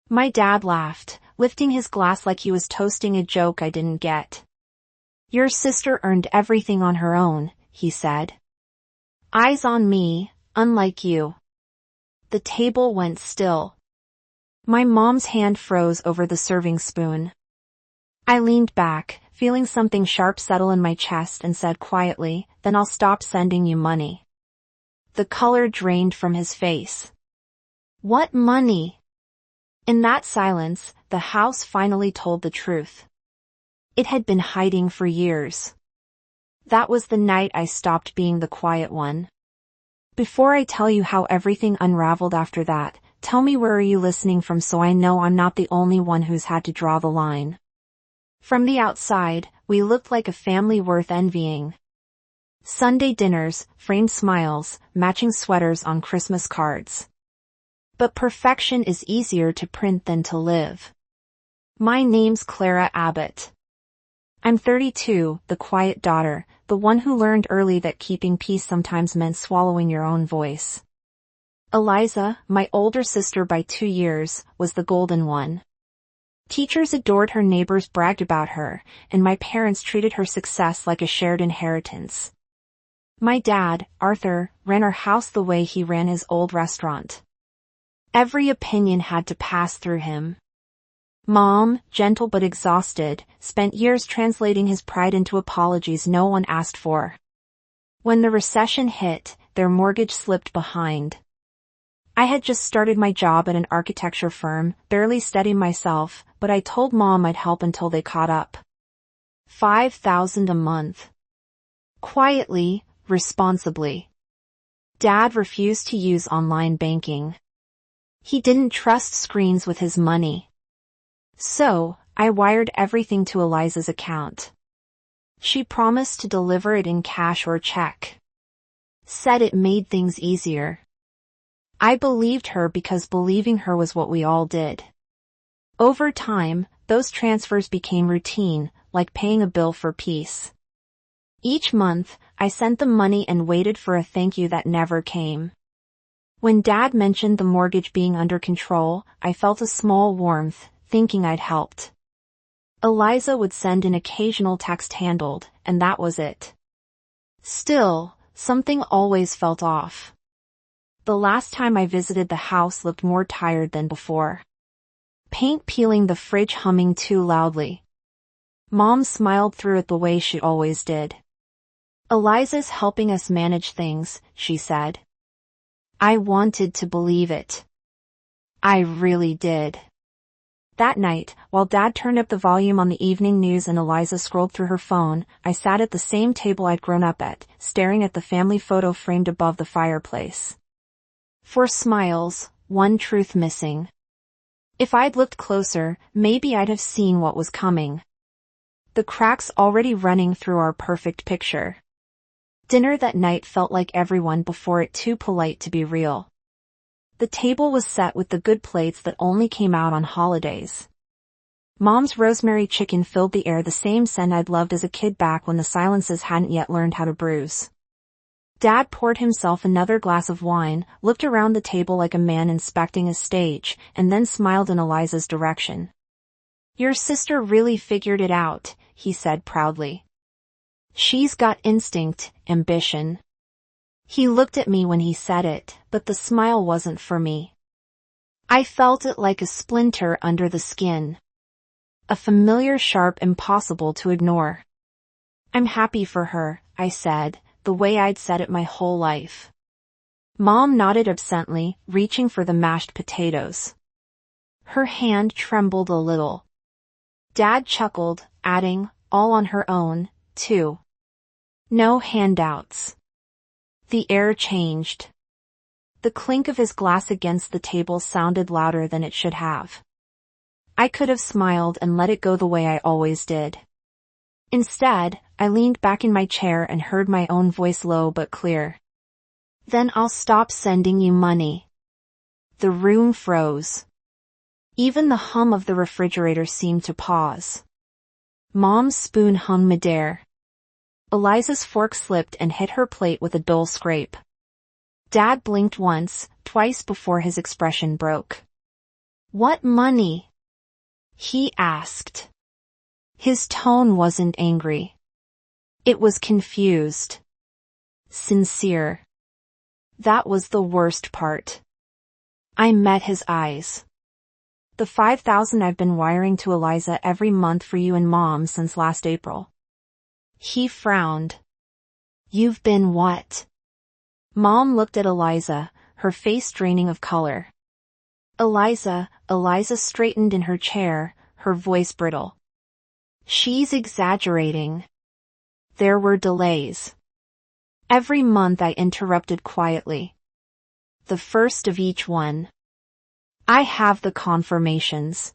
My dad laughed, lifting his glass like he was toasting a joke I didn't get. Your sister earned everything on her own, he said. Eyes on me, unlike you. The table went still. My mom's hand froze over the serving spoon. I leaned back, feeling something sharp settle in my chest and said quietly, then I'll stop sending you money. The color drained from his face. What money? In that silence, the house finally told the truth. It had been hiding for years. That was the night I stopped being the quiet one. Before I tell you how everything unraveled after that, tell me where are you listening from so I know I'm not the only one who's had to draw the line. From the outside, we looked like a family worth envying. Sunday dinners, framed smiles, matching sweaters on Christmas cards. But perfection is easier to print than to live. My name's Clara Abbott. I'm 32, the quiet daughter, the one who learned early that keeping peace sometimes meant swallowing your own voice. Eliza, my older sister by 2 years, was the golden one. Teachers adored her, neighbors bragged about her, and my parents treated her success like a shared inheritance. My dad, Arthur, ran our house the way he ran his old restaurant. Every opinion had to pass through him. Mom, gentle but exhausted, spent years translating his pride into apologies no one asked for. When the recession hit, their mortgage slipped behind. I had just started my job at an architecture firm, barely steadying myself, but I told Mom I'd help until they caught up. $5,000 a month. Quietly, responsibly. Dad refused to use online banking. He didn't trust screens with his money. So, I wired everything to Eliza's account. She promised to deliver it in cash or check. Said it made things easier. I believed her because believing her was what we all did. Over time, those transfers became routine, like paying a bill for peace. Each month, I sent the money and waited for a thank you that never came. When Dad mentioned the mortgage being under control, I felt a small warmth, thinking I'd helped. Eliza would send an occasional text handled, and that was it. Still, something always felt off. The last time I visited the house looked more tired than before. Paint peeling, the fridge humming too loudly. Mom smiled through it the way she always did. Eliza's helping us manage things, she said. I wanted to believe it. I really did. That night, while Dad turned up the volume on the evening news and Eliza scrolled through her phone, I sat at the same table I'd grown up at, staring at the family photo framed above the fireplace. 4 smiles, 1 truth missing. If I'd looked closer, maybe I'd have seen what was coming. The cracks already running through our perfect picture. Dinner that night felt like everyone before it, too polite to be real. The table was set with the good plates that only came out on holidays. Mom's rosemary chicken filled the air, the same scent I'd loved as a kid back when the silences hadn't yet learned how to bruise. Dad poured himself another glass of wine, looked around the table like a man inspecting a stage, and then smiled in Eliza's direction. Your sister really figured it out, he said proudly. She's got instinct, ambition. He looked at me when he said it, but the smile wasn't for me. I felt it like a splinter under the skin. A familiar sharp, impossible to ignore. I'm happy for her, I said, the way I'd said it my whole life. Mom nodded absently, reaching for the mashed potatoes. Her hand trembled a little. Dad chuckled, adding, all on her own, too. No handouts. The air changed. The clink of his glass against the table sounded louder than it should have. I could have smiled and let it go the way I always did. Instead, I leaned back in my chair and heard my own voice low but clear. Then I'll stop sending you money. The room froze. Even the hum of the refrigerator seemed to pause. Mom's spoon hung midair. Eliza's fork slipped and hit her plate with a dull scrape. Dad blinked once, twice before his expression broke. What money? He asked. His tone wasn't angry. It was confused. Sincere. That was the worst part. I met his eyes. The $5,000 I've been wiring to Eliza every month for you and Mom since last April. He frowned. You've been what? Mom looked at Eliza, her face draining of color. Eliza straightened in her chair, her voice brittle. She's exaggerating. There were delays. Every month I interrupted quietly. The first of each one. I have the confirmations.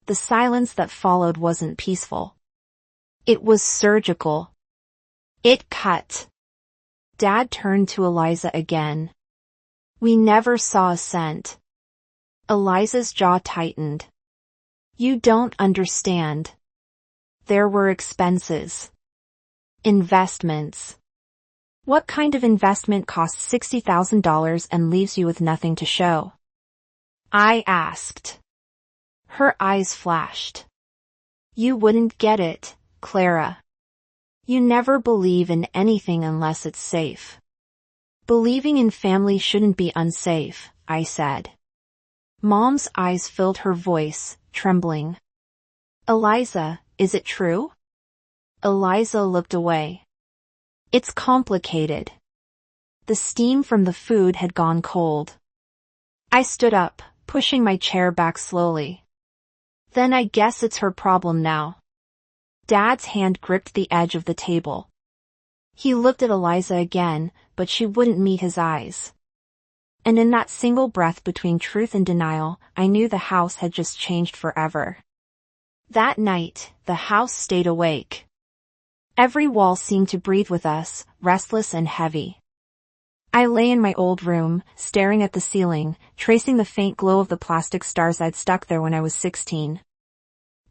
The silence that followed wasn't peaceful. It was surgical. It cut. Dad turned to Eliza again. We never saw a cent. Eliza's jaw tightened. You don't understand. There were expenses. Investments. What kind of investment costs $60,000 and leaves you with nothing to show? I asked. Her eyes flashed. You wouldn't get it, Clara. You never believe in anything unless it's safe. Believing in family shouldn't be unsafe, I said. Mom's eyes filled her voice, trembling. Eliza, is it true? Eliza looked away. It's complicated. The steam from the food had gone cold. I stood up, pushing my chair back slowly. Then I guess it's her problem now. Dad's hand gripped the edge of the table. He looked at Eliza again, but she wouldn't meet his eyes. And in that single breath between truth and denial, I knew the house had just changed forever. That night, the house stayed awake. Every wall seemed to breathe with us, restless and heavy. I lay in my old room, staring at the ceiling, tracing the faint glow of the plastic stars I'd stuck there when I was 16.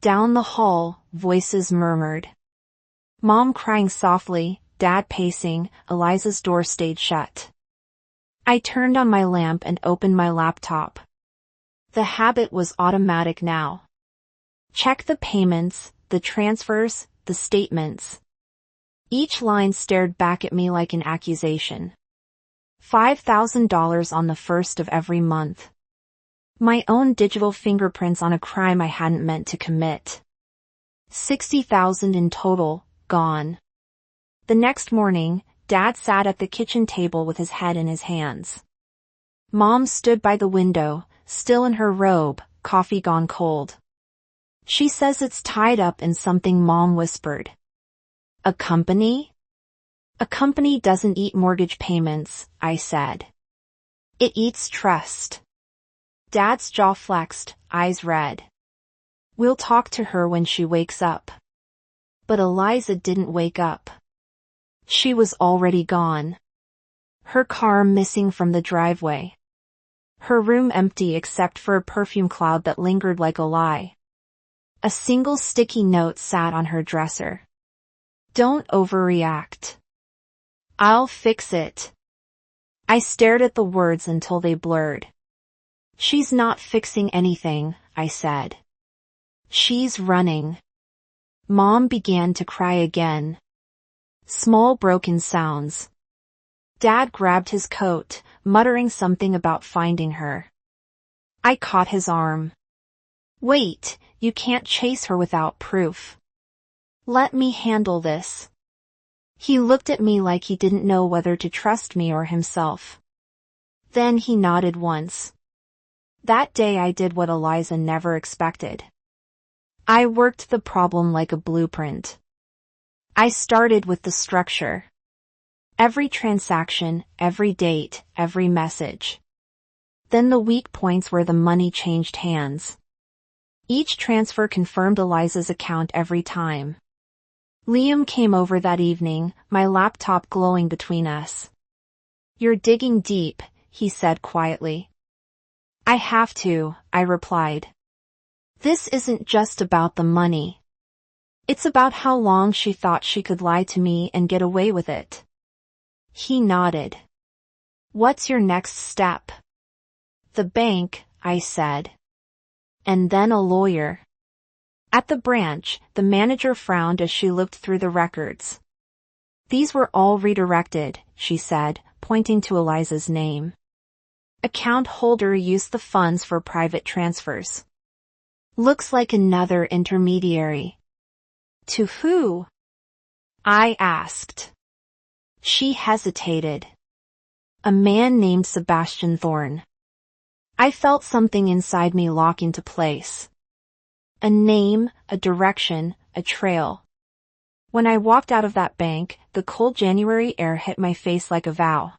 Down the hall, voices murmured. Mom crying softly, Dad pacing, Eliza's door stayed shut. I turned on my lamp and opened my laptop. The habit was automatic now. Check the payments, the transfers, the statements. Each line stared back at me like an accusation. $5,000 on the first of every month. My own digital fingerprints on a crime I hadn't meant to commit. $60,000 in total, gone. The next morning, Dad sat at the kitchen table with his head in his hands. Mom stood by the window, still in her robe, coffee gone cold. She says it's tied up in something, Mom whispered. A company? A company doesn't eat mortgage payments, I said. It eats trust. Dad's jaw flexed, eyes red. We'll talk to her when she wakes up. But Eliza didn't wake up. She was already gone. Her car missing from the driveway. Her room empty except for a perfume cloud that lingered like a lie. A single sticky note sat on her dresser. Don't overreact. I'll fix it. I stared at the words until they blurred. She's not fixing anything, I said. She's running. Mom began to cry again. Small broken sounds. Dad grabbed his coat, muttering something about finding her. I caught his arm. Wait, you can't chase her without proof. Let me handle this. He looked at me like he didn't know whether to trust me or himself. Then he nodded once. That day I did what Eliza never expected. I worked the problem like a blueprint. I started with the structure. Every transaction, every date, every message. Then the weak points where the money changed hands. Each transfer confirmed Eliza's account every time. Liam came over that evening, my laptop glowing between us. You're digging deep, he said quietly. I have to, I replied. This isn't just about the money. It's about how long she thought she could lie to me and get away with it. He nodded. What's your next step? The bank, I said. And then a lawyer. At the branch, the manager frowned as she looked through the records. These were all redirected, she said, pointing to Eliza's name. Account holder used the funds for private transfers. Looks like another intermediary. To who? I asked. She hesitated. A man named Sebastian Thorne. I felt something inside me lock into place. A name, a direction, a trail. When I walked out of that bank, the cold January air hit my face like a vow.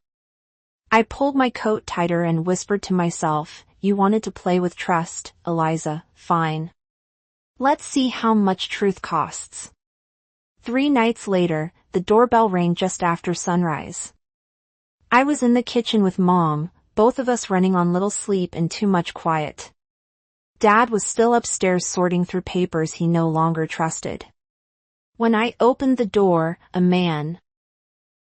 I pulled my coat tighter and whispered to myself, you wanted to play with trust, Eliza, fine. Let's see how much truth costs. 3 nights later, the doorbell rang just after sunrise. I was in the kitchen with Mom, both of us running on little sleep and too much quiet. Dad was still upstairs sorting through papers he no longer trusted. When I opened the door, a man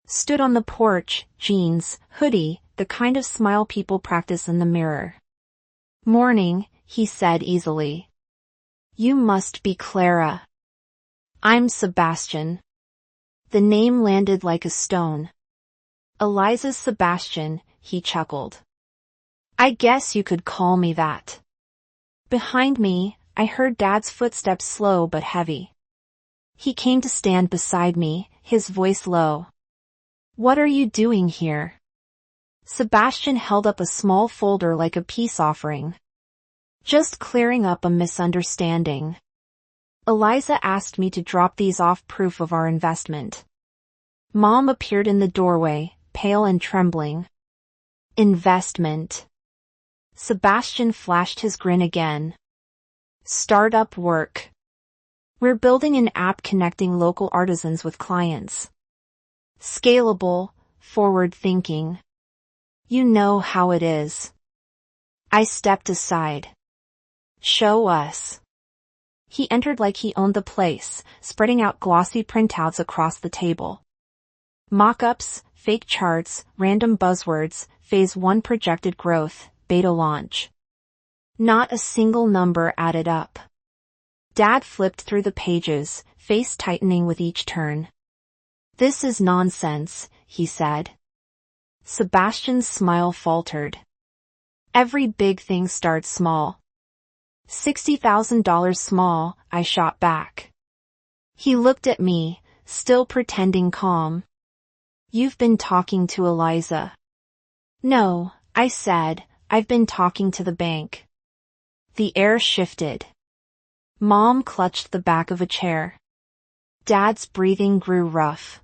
stood on the porch, jeans, hoodie, the kind of smile people practice in the mirror. Morning, he said easily. You must be Clara. I'm Sebastian. The name landed like a stone. Eliza's Sebastian, he chuckled. I guess you could call me that. Behind me, I heard Dad's footsteps slow but heavy. He came to stand beside me, his voice low. What are you doing here? Sebastian held up a small folder like a peace offering. Just clearing up a misunderstanding. Eliza asked me to drop these off, proof of our investment. Mom appeared in the doorway, pale and trembling. Investment. Sebastian flashed his grin again. Startup work. We're building an app connecting local artisans with clients. Scalable, forward-thinking. You know how it is. I stepped aside. Show us. He entered like he owned the place, spreading out glossy printouts across the table. Mock-ups, fake charts, random buzzwords, phase 1 projected growth, beta launch. Not a single number added up. Dad flipped through the pages, face tightening with each turn. This is nonsense, he said. Sebastian's smile faltered. Every big thing starts small. $60,000 small, I shot back. He looked at me, still pretending calm. You've been talking to Eliza. No, I said, I've been talking to the bank. The air shifted. Mom clutched the back of a chair. Dad's breathing grew rough.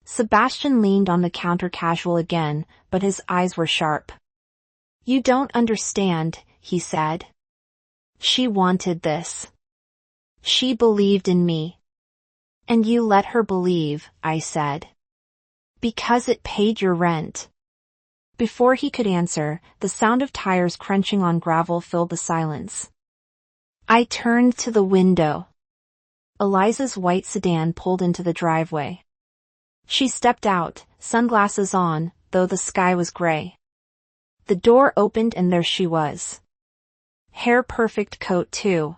Sebastian leaned on the counter casual again, but his eyes were sharp. You don't understand, he said. She wanted this. She believed in me. And you let her believe, I said. Because it paid your rent. Before he could answer, the sound of tires crunching on gravel filled the silence. I turned to the window. Eliza's white sedan pulled into the driveway. She stepped out, sunglasses on, though the sky was gray. The door opened and there she was. Hair perfect, coat too.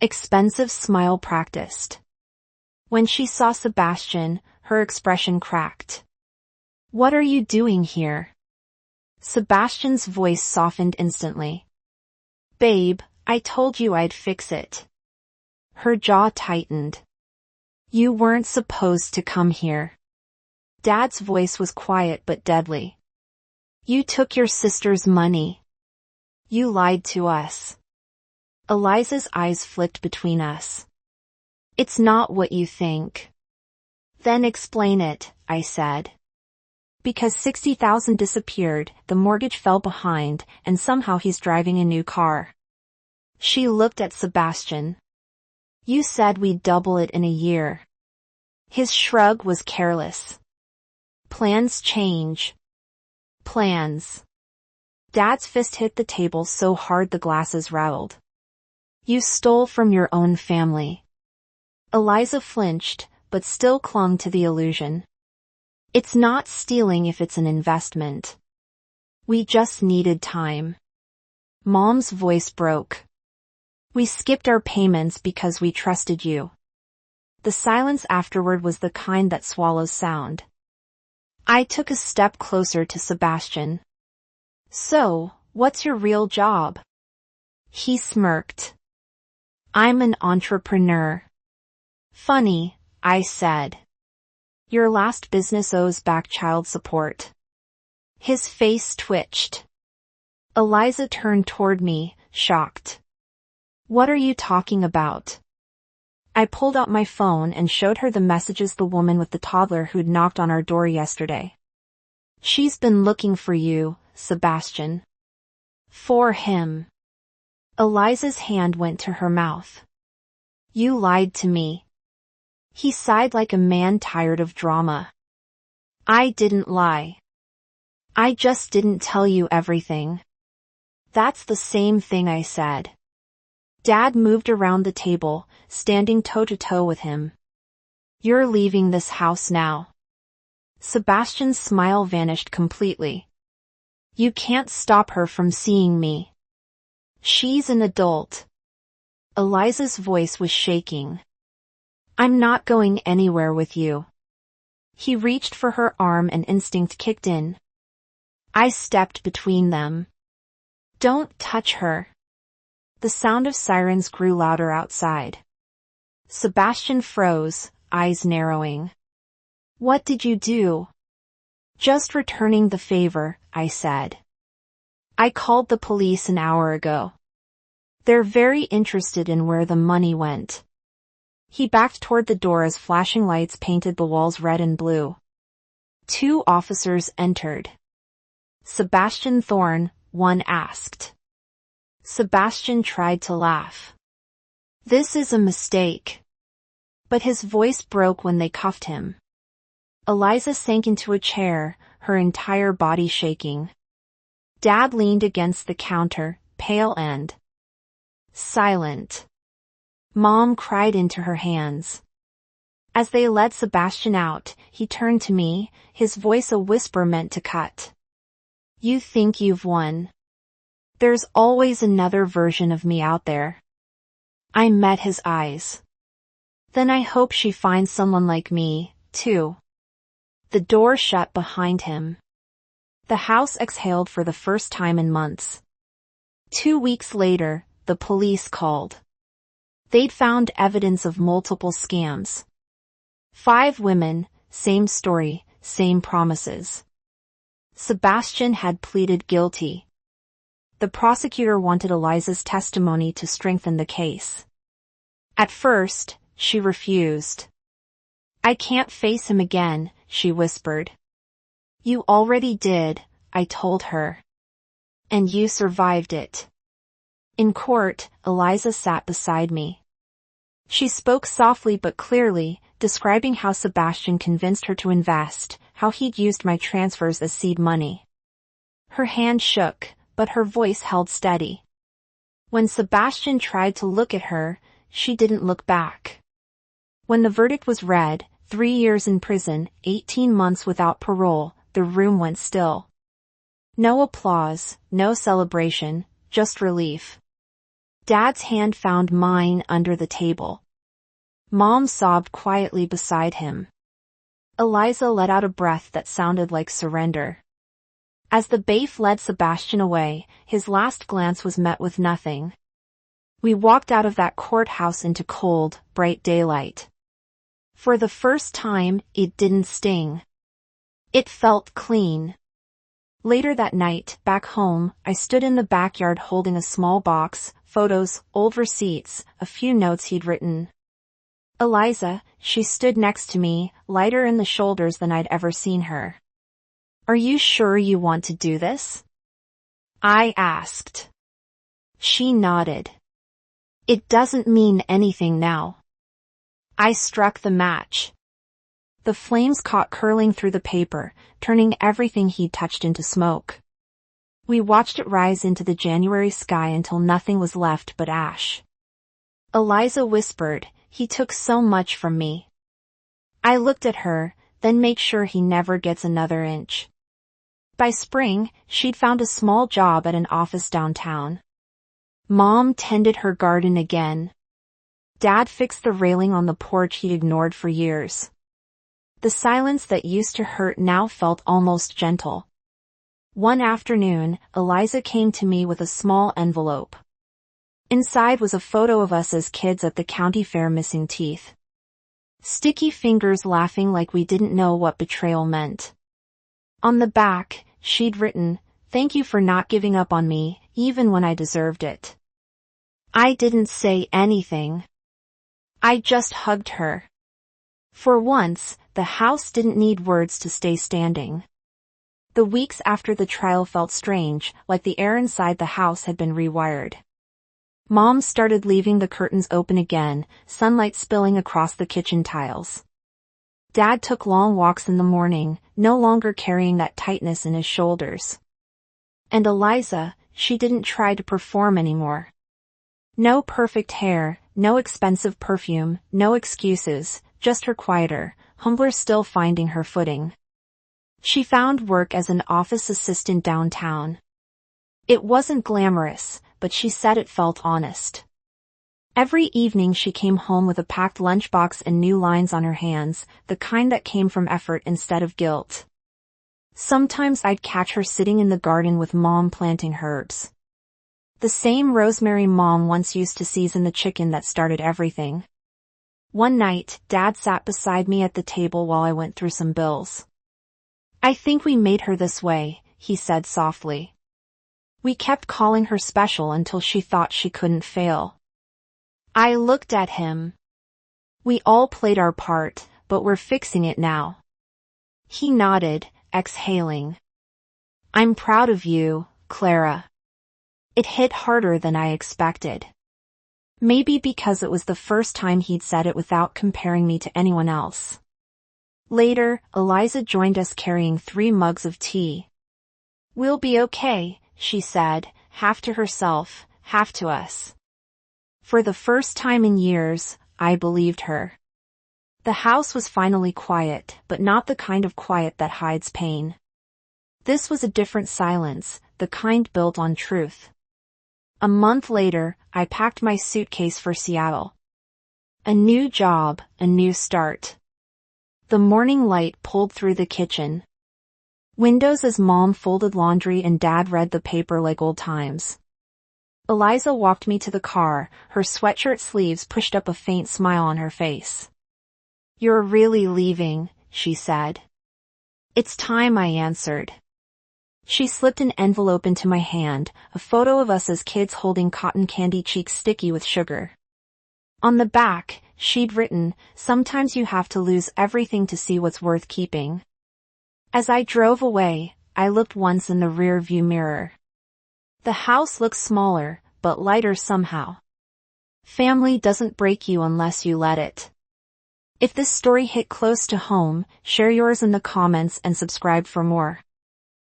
Expensive smile practiced. When she saw Sebastian, her expression cracked. What are you doing here? Sebastian's voice softened instantly. Babe, I told you I'd fix it. Her jaw tightened. You weren't supposed to come here. Dad's voice was quiet but deadly. You took your sister's money. You lied to us. Eliza's eyes flicked between us. It's not what you think. Then explain it, I said. Because $60,000 disappeared, the mortgage fell behind, and somehow he's driving a new car. She looked at Sebastian. You said we'd double it in a year. His shrug was careless. Plans change. Plans. Dad's fist hit the table so hard the glasses rattled. You stole from your own family. Eliza flinched, but still clung to the illusion. It's not stealing if it's an investment. We just needed time. Mom's voice broke. We skipped our payments because we trusted you. The silence afterward was the kind that swallows sound. I took a step closer to Sebastian. So, what's your real job? He smirked. I'm an entrepreneur. Funny, I said. Your last business owes back child support. His face twitched. Eliza turned toward me, shocked. What are you talking about? I pulled out my phone and showed her the messages the woman with the toddler who'd knocked on our door yesterday. She's been looking for you, Sebastian. For him. Eliza's hand went to her mouth. You lied to me. He sighed like a man tired of drama. I didn't lie. I just didn't tell you everything. That's the same thing I said. Dad moved around the table, standing toe-to-toe with him. You're leaving this house now. Sebastian's smile vanished completely. You can't stop her from seeing me. She's an adult. Eliza's voice was shaking. I'm not going anywhere with you. He reached for her arm and instinct kicked in. I stepped between them. Don't touch her. The sound of sirens grew louder outside. Sebastian froze, eyes narrowing. What did you do? Just returning the favor, I said. I called the police an hour ago. They're very interested in where the money went. He backed toward the door as flashing lights painted the walls red and blue. 2 officers entered. Sebastian Thorne, one asked. Sebastian tried to laugh. This is a mistake. But his voice broke when they cuffed him. Eliza sank into a chair, her entire body shaking. Dad leaned against the counter, pale and silent. Mom cried into her hands. As they led Sebastian out, he turned to me, his voice a whisper meant to cut. You think you've won. There's always another version of me out there. I met his eyes. Then I hope she finds someone like me, too. The door shut behind him. The house exhaled for the first time in months. 2 weeks later, the police called. They'd found evidence of multiple scams. 5 women, same story, same promises. Sebastian had pleaded guilty. The prosecutor wanted Eliza's testimony to strengthen the case. At first, she refused. I can't face him again, she whispered. You already did, I told her. And you survived it. In court, Eliza sat beside me. She spoke softly but clearly, describing how Sebastian convinced her to invest, how he'd used my transfers as seed money. Her hand shook, but her voice held steady. When Sebastian tried to look at her, she didn't look back. When the verdict was read, 3 years in prison, 18 months without parole, the room went still. No applause, no celebration, just relief. Dad's hand found mine under the table. Mom sobbed quietly beside him. Eliza let out a breath that sounded like surrender. As the bailiff led Sebastian away, his last glance was met with nothing. We walked out of that courthouse into cold, bright daylight. For the first time, it didn't sting. It felt clean. Later that night, back home, I stood in the backyard holding a small box, photos, old receipts, a few notes he'd written. Eliza, she stood next to me, lighter in the shoulders than I'd ever seen her. Are you sure you want to do this? I asked. She nodded. It doesn't mean anything now. I struck the match. The flames caught curling through the paper, turning everything he'd touched into smoke. We watched it rise into the January sky until nothing was left but ash. Eliza whispered, he took so much from me. I looked at her, then made sure he never gets another inch. By spring, she'd found a small job at an office downtown. Mom tended her garden again. Dad fixed the railing on the porch he'd ignored for years. The silence that used to hurt now felt almost gentle. One afternoon, Eliza came to me with a small envelope. Inside was a photo of us as kids at the county fair missing teeth. Sticky fingers laughing like we didn't know what betrayal meant. On the back, she'd written, "Thank you for not giving up on me, even when I deserved it." I didn't say anything. I just hugged her. For once, the house didn't need words to stay standing. The weeks after the trial felt strange, like the air inside the house had been rewired. Mom started leaving the curtains open again, sunlight spilling across the kitchen tiles. Dad took long walks in the morning, no longer carrying that tightness in his shoulders. And Eliza, she didn't try to perform anymore. No perfect hair, no expensive perfume, no excuses, just her quieter, humbler still finding her footing. She found work as an office assistant downtown. It wasn't glamorous, but she said it felt honest. Every evening she came home with a packed lunchbox and new lines on her hands, the kind that came from effort instead of guilt. Sometimes I'd catch her sitting in the garden with Mom planting herbs. The same rosemary Mom once used to season the chicken that started everything. One night, Dad sat beside me at the table while I went through some bills. "I think we made her this way," he said softly. "We kept calling her special until she thought she couldn't fail." I looked at him. "We all played our part, but we're fixing it now." He nodded, exhaling. "I'm proud of you, Clara." It hit harder than I expected. Maybe because it was the first time he'd said it without comparing me to anyone else. Later, Eliza joined us carrying 3 mugs of tea. "We'll be okay," she said, half to herself, half to us. For the first time in years, I believed her. The house was finally quiet, but not the kind of quiet that hides pain. This was a different silence, the kind built on truth. A month later, I packed my suitcase for Seattle. A new job, a new start. The morning light pulled through the kitchen. Windows as Mom folded laundry and Dad read the paper like old times. Eliza walked me to the car, her sweatshirt sleeves pushed up, a faint smile on her face. "You're really leaving," she said. "It's time," I answered. She slipped an envelope into my hand, a photo of us as kids holding cotton candy, cheeks sticky with sugar. On the back, she'd written, "Sometimes you have to lose everything to see what's worth keeping." As I drove away, I looked once in the rear view mirror. The house looked smaller, but lighter somehow. Family doesn't break you unless you let it. If this story hit close to home, share yours in the comments and subscribe for more.